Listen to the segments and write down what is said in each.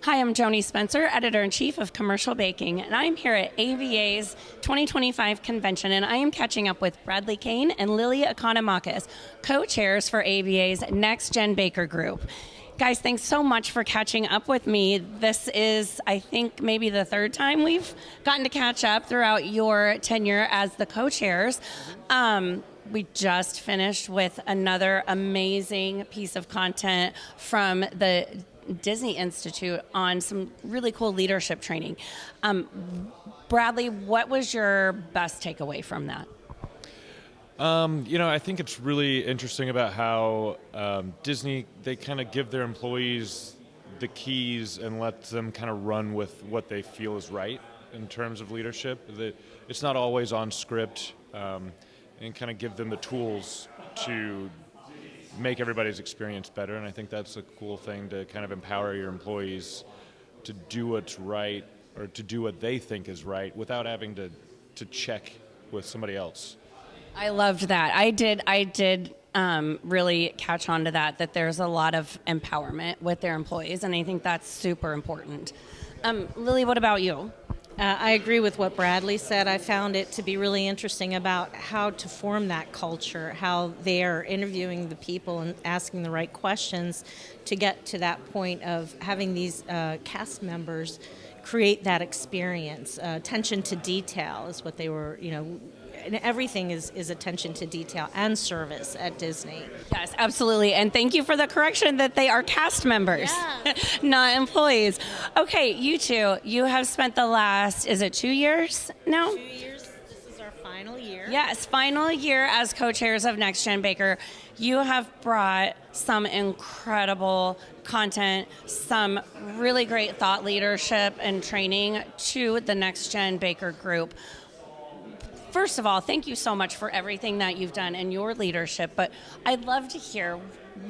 Hi, I'm Joanie Spencer, Editor-in-Chief of Commercial Baking, and I'm here at ABA's 2025 convention, and I am catching up with Bradley Cain and Lili Economakis, co-chairs for ABA's NextGenBaker group. Guys, thanks so much for catching up with me. This is, I think, maybe the third time we've gotten to catch up throughout your tenure as the co-chairs. We just finished with another amazing piece of content from the Disney Institute on some really cool leadership training. Bradley, what was your best takeaway from that? I think it's really interesting about how Disney, they kind of give their employees the keys and let them kind of run with what they feel is right in terms of leadership. It's not always on script, and kind of give them the tools to make everybody's experience better. And I think that's a cool thing, to kind of empower your employees to do what's right, or to do what they think is right, without having to check with somebody else. I loved that. I did really catch on to that there's a lot of empowerment with their employees, and I think that's super important. Lili, what about you? I agree with what Bradley said. I found it to be really interesting about how to form that culture, how they are interviewing the people and asking the right questions to get to that point of having these cast members create that experience. Attention to detail is what they were, and everything is attention to detail and service at Disney. Yes, absolutely. And thank you for the correction that they are cast members, not employees. Okay, you two, you have spent the last, is it 2 years now? 2 years. This is our final year. Yes, final year as co-chairs of NextGenBaker. You have brought some incredible content, some really great thought leadership and training to the NextGenBaker group. First of all, thank you so much for everything that you've done and your leadership, but I'd love to hear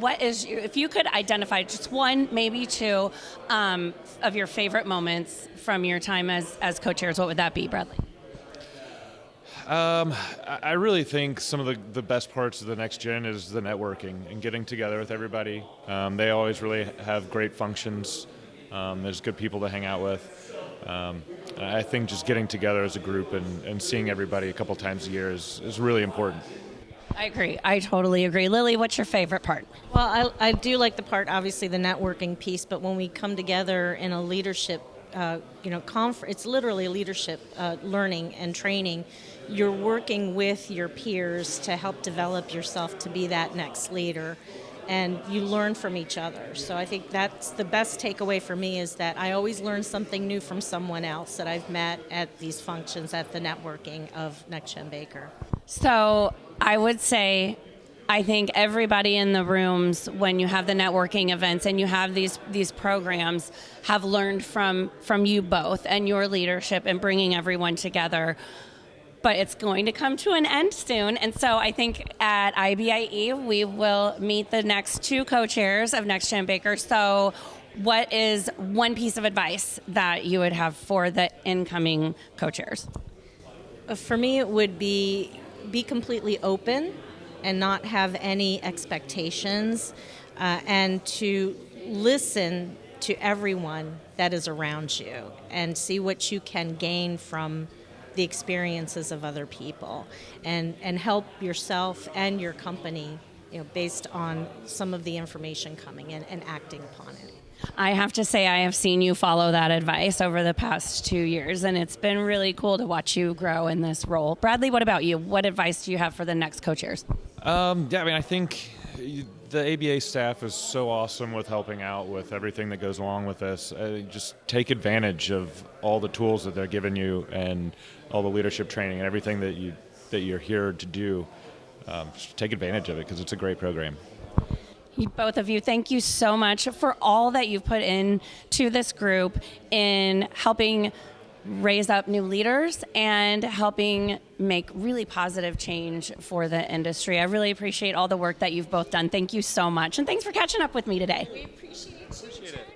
if you could identify just one, maybe two, of your favorite moments from your time as co-chairs, what would that be, Bradley? I really think some of the best parts of the Next Gen is the networking and getting together with everybody. They always really have great functions. There's good people to hang out with. I think just getting together as a group and seeing everybody a couple times a year is really important. I agree. I totally agree. Lili, what's your favorite part? Well, I do like the part, obviously, the networking piece, but when we come together in a leadership conference, it's literally leadership learning and training. You're working with your peers to help develop yourself to be that next leader, and you learn from each other. So I think that's the best takeaway for me, is that I always learn something new from someone else that I've met at these functions at the networking of NextGenBaker. So I would say, I think everybody in the rooms, when you have the networking events and you have these programs, have learned from you both and your leadership and bringing everyone together. But it's going to come to an end soon. And so I think at IBIE, we will meet the next two co-chairs of NextGenBaker. So what is one piece of advice that you would have for the incoming co-chairs? For me, it would be completely open and not have any expectations, and to listen to everyone that is around you and see what you can gain from the experiences of other people, and help yourself and your company, based on some of the information coming in and acting upon it. I have to say, I have seen you follow that advice over the past 2 years, and it's been really cool to watch you grow in this role. Bradley, what about you? What advice do you have for the next co-chairs? I think the ABA staff is so awesome with helping out with everything that goes along with this. Just take advantage of all the tools that they're giving you and all the leadership training and everything that you're here to do. Just take advantage of it, because it's a great program. Both of you, thank you so much for all that you've put into this group in helping raise up new leaders and helping make really positive change for the industry. I really appreciate all the work that you've both done. Thank you so much. And thanks for catching up with me today. We appreciate it. Appreciate it.